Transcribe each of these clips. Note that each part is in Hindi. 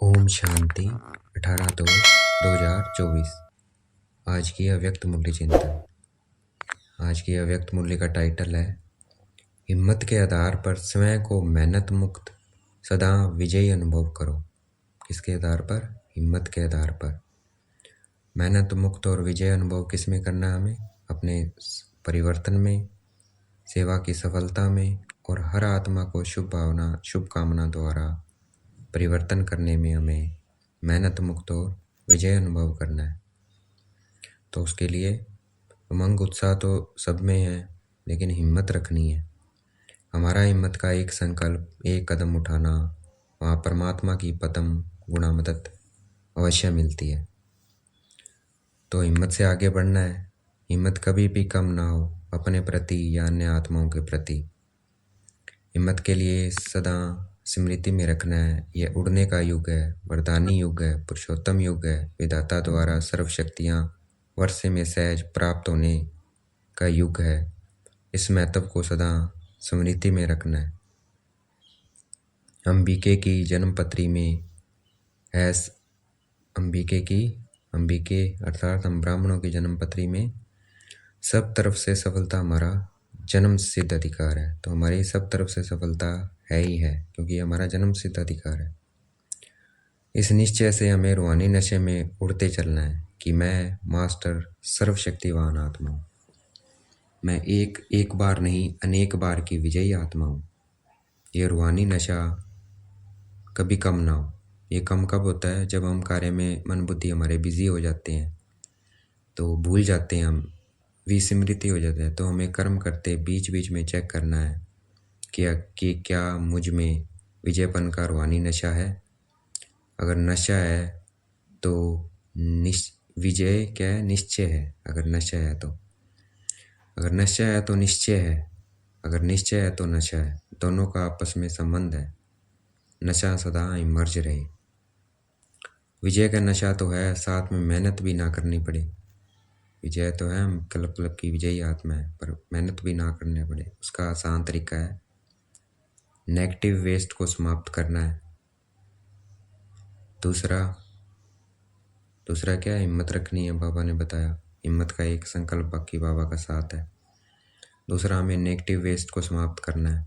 ओम शांति 18/2/2024। आज की अव्यक्त मूल्य चिंतन। आज की अव्यक्त मूल्य का टाइटल है हिम्मत के आधार पर स्वयं को मेहनत मुक्त सदा विजयी अनुभव करो। किसके आधार पर? हिम्मत के आधार पर। मेहनत मुक्त और विजय अनुभव किस में करना है? हमें अपने परिवर्तन में, सेवा की सफलता में और हर आत्मा को शुभकामना द्वारा परिवर्तन करने में हमें मेहनत मुक्त और विजय अनुभव करना है। तो उसके लिए उमंग उत्साह तो सब में है, लेकिन हिम्मत रखनी है। हमारा हिम्मत का एक संकल्प, एक कदम उठाना, वहाँ परमात्मा की परम गुणा मदद अवश्य मिलती है। तो हिम्मत से आगे बढ़ना है। हिम्मत कभी भी कम ना हो अपने प्रति या अन्य आत्माओं के प्रति। हिम्मत के लिए सदा स्मृति में रखना है, यह उड़ने का युग है, वरदानी युग है, पुरुषोत्तम युग है, विधाता द्वारा सर्व शक्तियाँ वर्षे में सहज प्राप्त होने का युग है। इस महत्व को सदा स्मृति में रखना है। अंबिके की जन्मपत्री में है, अंबिके अर्थात हम ब्राह्मणों की जन्मपत्री में सब तरफ से सफलता हमारा जन्म सिद्ध अधिकार है। तो हमारी सब तरफ से सफलता है ही है, क्योंकि हमारा जन्म सिद्ध अधिकार है। इस निश्चय से हमें रूहानी नशे में उड़ते चलना है कि मैं मास्टर सर्वशक्तिवान आत्मा हूँ। मैं एक बार नहीं अनेक बार की विजयी आत्मा हूँ। ये रूहानी नशा कभी कम ना हो। ये कम कब होता है? जब हम कार्य में मन बुद्धि हमारे बिजी हो जाते हैं, तो भूल जाते हैं, हम विस्मृति हो जाते हैं। तो हमें कर्म करते बीच बीच में चेक करना है कि क्या मुझ में विजयपन का रूहानी नशा है। अगर नशा है तो विजय क्या है? निश्चय है। अगर नशा है तो निश्चय है। अगर निश्चय है तो नशा है। दोनों का आपस में संबंध है। नशा सदा इमर्ज रहे। विजय का नशा तो है, साथ में मेहनत भी ना करनी पड़े। विजय तो है, हम कल्प की विजयी आत्मा है, पर मेहनत भी ना करने पड़े। उसका आसान तरीका है नेगेटिव वेस्ट को समाप्त करना है। दूसरा क्या है? हिम्मत रखनी है। बाबा ने बताया हिम्मत का एक संकल्प बाकी बाबा का साथ है। दूसरा, हमें नेगेटिव वेस्ट को समाप्त करना है।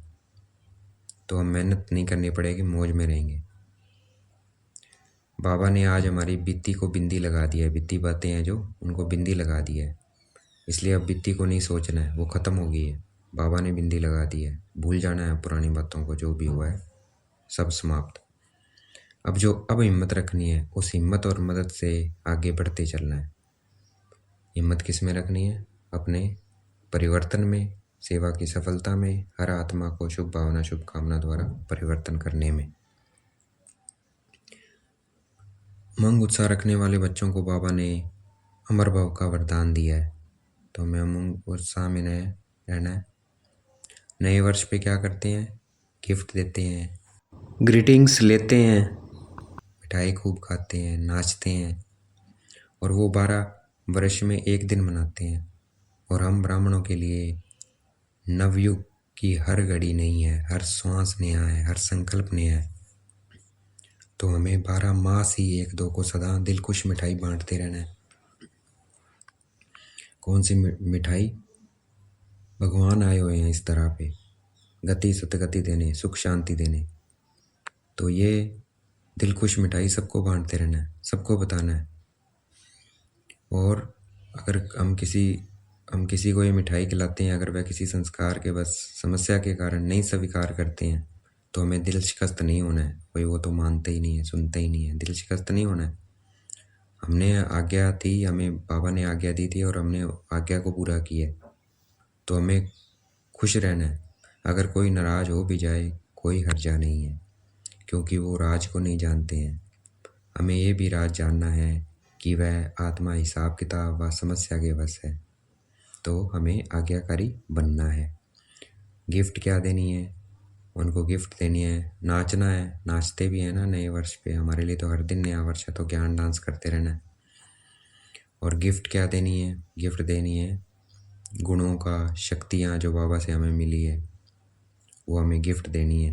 तो हम मेहनत नहीं करनी पड़ेगी, मौज में रहेंगे। बाबा ने आज हमारी बित्ती को बिंदी लगा दिया है। बित्ती बातें हैं जो, उनको बिंदी लगा दी है। इसलिए अब बित्ती को नहीं सोचना है, वो ख़त्म हो गई है। बाबा ने बिंदी लगा दी है। भूल जाना है पुरानी बातों को, जो भी हुआ है सब समाप्त। अब हिम्मत रखनी है, उस हिम्मत और मदद से आगे बढ़ते चलना है। हिम्मत किस में रखनी है? अपने परिवर्तन में, सेवा की सफलता में, हर आत्मा को शुभकामना द्वारा परिवर्तन करने में। उमंग उत्साह रखने वाले बच्चों को बाबा ने अमर भाव का वरदान दिया है। तो हमें उमंग उत्साह में रहना है। नए वर्ष पे क्या करते हैं? गिफ्ट देते हैं, ग्रीटिंग्स लेते हैं, मिठाई खूब खाते हैं, नाचते हैं, और वो 12 वर्ष में एक दिन मनाते हैं। और हम ब्राह्मणों के लिए नवयुग की हर घड़ी नहीं है, हर श्वास नया है, हर संकल्प नया है। तो हमें 12 मास ही एक दो को सदा दिलखुश मिठाई बांटते रहना है। कौन सी मिठाई? भगवान आए हुए हैं इस तरह पे गति सतगति देने, सुख शांति देने। तो ये दिलखुश मिठाई सबको बांटते रहना है, सबको बताना है। और अगर हम किसी को ये मिठाई खिलाते हैं, अगर वह किसी संस्कार के बस समस्या के कारण नहीं स्वीकार करते हैं, तो हमें दिल शिकस्त नहीं होना है। कोई वो तो मानते ही नहीं है, सुनते ही नहीं है। दिल शिकस्त नहीं होना है। हमने आज्ञा थी, हमें बाबा ने आज्ञा दी थी और हमने आज्ञा को पूरा किया, तो हमें खुश रहना है। अगर कोई नाराज हो भी जाए, कोई हर्जा नहीं है, क्योंकि वो राज को नहीं जानते हैं। हमें ये भी राज जानना है कि वह आत्मा हिसाब किताब व समस्या के वश है। तो हमें आज्ञाकारी बनना है। गिफ्ट क्या देनी है? उनको गिफ्ट देनी है, नाचना है। नाचते भी है ना नए वर्ष पे। हमारे लिए तो हर दिन नया वर्ष है, तो ज्ञान डांस करते रहना है। और गिफ्ट क्या देनी है? गिफ्ट देनी है गुणों का, शक्तियाँ जो बाबा से हमें मिली है, वो हमें गिफ्ट देनी है।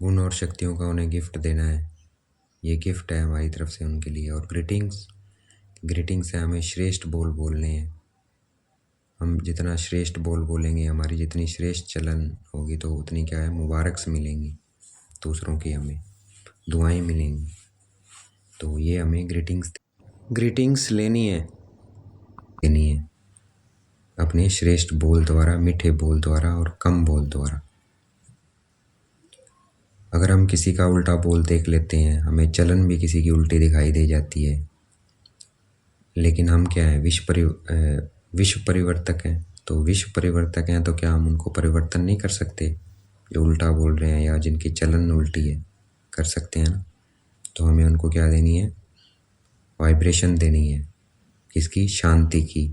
गुण और शक्तियों का उन्हें गिफ्ट देना है। ये गिफ्ट है हमारी तरफ से उनके लिए। और ग्रीटिंग्स से हमें श्रेष्ठ बोल बोलने हैं। हम जितना श्रेष्ठ बोल बोलेंगे, हमारी जितनी श्रेष्ठ चलन होगी, तो उतनी क्या है, मुबारक मिलेंगी दूसरों की, हमें दुआएं मिलेंगी। तो ये हमें ग्रीटिंग्स लेनी है अपने श्रेष्ठ बोल द्वारा, मीठे बोल द्वारा और कम बोल द्वारा। अगर हम किसी का उल्टा बोल देख लेते हैं, हमें चलन भी किसी की उल्टी दिखाई दे जाती है, लेकिन हम क्या है, विश्व परिवर्तक हैं। तो विश्व परिवर्तक हैं तो क्या हम उनको परिवर्तन नहीं कर सकते? जो उल्टा बोल रहे हैं या जिनकी चलन उल्टी है, कर सकते हैं ना। तो हमें उनको क्या देनी है, वाइब्रेशन देनी है। किसकी? शांति की,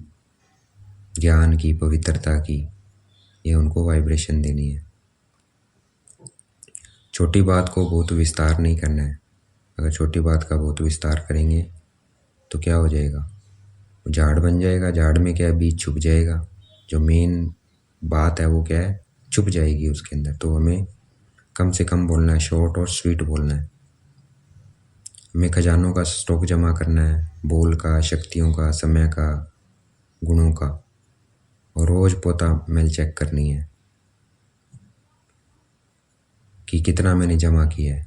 ज्ञान की, पवित्रता की। ये उनको वाइब्रेशन देनी है। छोटी बात को बहुत विस्तार नहीं करना है। अगर छोटी बात का बहुत विस्तार करेंगे तो क्या हो जाएगा, झाड़ बन जाएगा। झाड़ में क्या है, बीज छुप जाएगा। जो मेन बात है वो क्या है, छुप जाएगी उसके अंदर। तो हमें कम से कम बोलना है, शॉर्ट और स्वीट बोलना है। हमें खजानों का स्टॉक जमा करना है, बोल का, शक्तियों का, समय का, गुणों का। और रोज पोता मेल चेक करनी है कि कितना मैंने जमा किया है।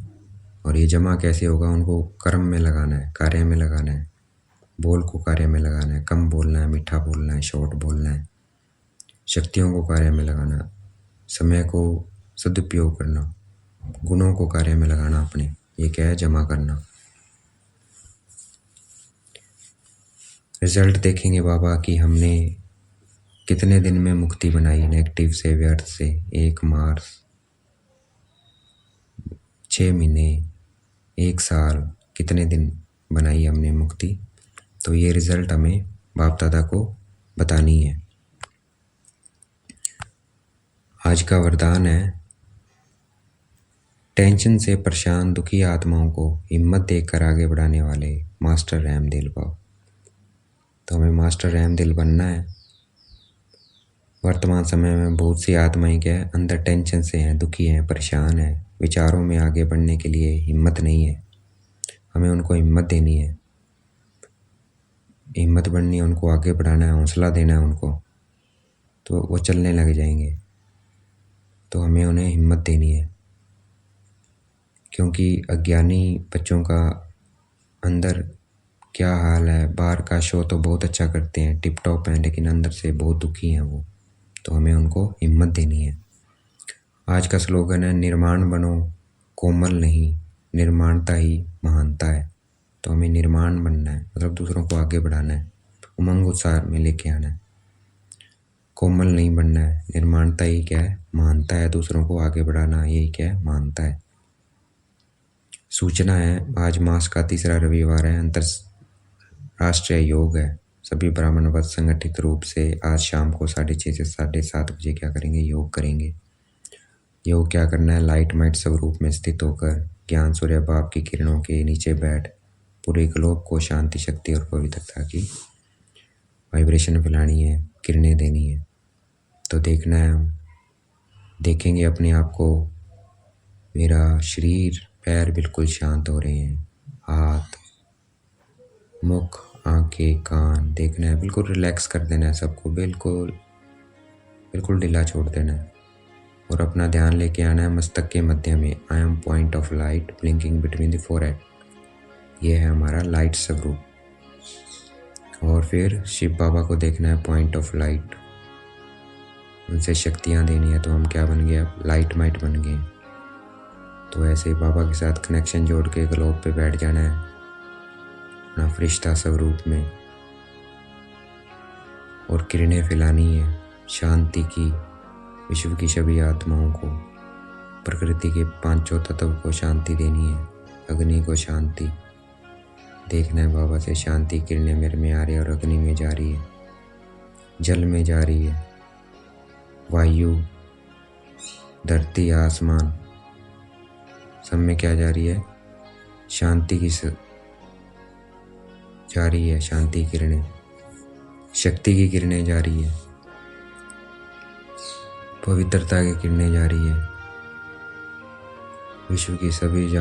और ये जमा कैसे होगा, उनको कर्म में लगाना है, कार्य में लगाना है। बोल को कार्य में लगाना है, कम बोलना है, मीठा बोलना है, शॉर्ट बोलना है। शक्तियों को कार्य में लगाना, समय को सदुपयोग करना, गुणों को कार्य में लगाना अपने। ये क्या है, जमा करना। रिजल्ट देखेंगे बाबा कि हमने कितने दिन में मुक्ति बनाई नेगेटिव से, व्यर्थ से। 1 मार्च, 6 महीने, 1 साल, कितने दिन बनाई हमने मुक्ति। तो ये रिजल्ट हमें बाप दादा को बतानी है। आज का वरदान है, टेंशन से परेशान दुखी आत्माओं को हिम्मत देकर आगे बढ़ाने वाले मास्टर रहमदिल बाप। तो हमें मास्टर रहमदिल बनना है। वर्तमान समय में बहुत सी आत्माएं क्या है, अंदर टेंशन से हैं, दुखी हैं, परेशान हैं, विचारों में आगे बढ़ने के लिए हिम्मत नहीं है। हमें उनको हिम्मत देनी है, हिम्मत बढ़नी है, उनको आगे बढ़ाना है, हौसला देना है उनको, तो वो चलने लग जाएंगे। तो हमें उन्हें हिम्मत देनी है, क्योंकि अज्ञानी बच्चों का अंदर क्या हाल है। बाहर का शो तो बहुत अच्छा करते हैं, टिप टॉप हैं, लेकिन अंदर से बहुत दुखी हैं वो। तो हमें उनको हिम्मत देनी है। आज का स्लोगन है, निर्माण बनो, कोमल नहीं, निर्माणता ही महानता है। तो हमें निर्माण बनना है, मतलब दूसरों को आगे बढ़ाना है, उमंग उत्साह में लेके आना है। कोमल नहीं बनना है। निर्माणता ही क्या है, महानता है। दूसरों को आगे बढ़ाना, यही क्या है, महानता है। सूचना है, आज मास का 3रा रविवार है, अंतरराष्ट्रीय योग है। सभी ब्राह्मण वध संगठित रूप से आज शाम को 6:30 से 7:30 बजे क्या करेंगे, योग करेंगे। योग क्या करना है, लाइट माइट स्वरूप में स्थित होकर ज्ञान सूर्य बाप की किरणों के नीचे बैठ पूरे ग्लोब को शांति, शक्ति और पवित्रता की वाइब्रेशन फैलानी है, किरणें देनी है। तो देखना है, हम देखेंगे अपने आप को, मेरा शरीर, पैर बिल्कुल शांत हो रहे हैं, हाथ, मुख, आंखें, कान देखना है, बिल्कुल रिलैक्स कर देना है सबको, बिल्कुल बिल्कुल ढीला छोड़ देना है। और अपना ध्यान लेके आना है मस्तक के मध्य में। I am point of light blinking between the forehead. ये है हमारा लाइट स्वरूप। और फिर शिव बाबा को देखना है पॉइंट ऑफ लाइट, उनसे शक्तियाँ देनी है। तो हम क्या बन गए, अब लाइट माइट बन गए। तो ऐसे बाबा के साथ कनेक्शन जोड़ के ग्लोब पे बैठ जाना है अपना फरिश्ता स्वरूप में, और किरणें फैलानी है शांति की, विश्व की सभी आत्माओं को, प्रकृति के 5 तत्व को शांति देनी है, अग्नि को शांति देखना है। बाबा से शांति किरणें मेरे में आ रही है और अग्नि में जा रही है, जल में जा रही है, वायु, धरती, आसमान, सब में क्या जा रही है, शांति की जा रही है, शांति किरणें, शक्ति की किरणें जा रही है, पवित्रता की किरणें जा रही है। विश्व की सभी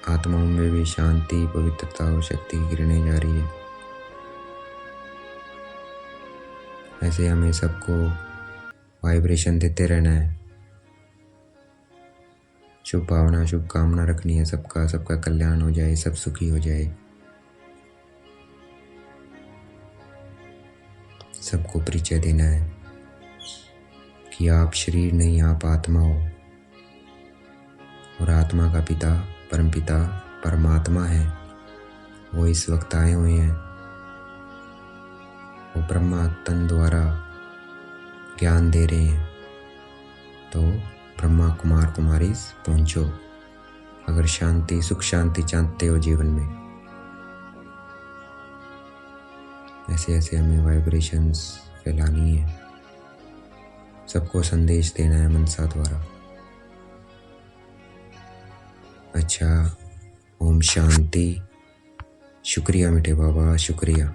आत्माओं में भी शांति, पवित्रता और शक्ति की किरणें जा रही है। ऐसे हमें सबको वाइब्रेशन देते रहना है। शुभ भावना, शुभ कामना रखनी है। सबका कल्याण हो जाए, सब सुखी हो जाए। सबको परिचय देना है कि आप शरीर नहीं, आप आत्मा हो और आत्मा का पिता, परमपिता परमात्मा है। वो इस वक्त आए हुए हैं। वो ब्रह्मा तन द्वारा ज्ञान दे रहे हैं। तो ब्रह्मा कुमार कुमारी पहुंचो अगर शांति, सुख शांति चाहते हो जीवन में। ऐसे ऐसे हमें वाइब्रेशंस फैलानी है। सबको संदेश देना है मनसा द्वारा। अच्छा, ओम शांति। शुक्रिया मीठे बाबा, शुक्रिया।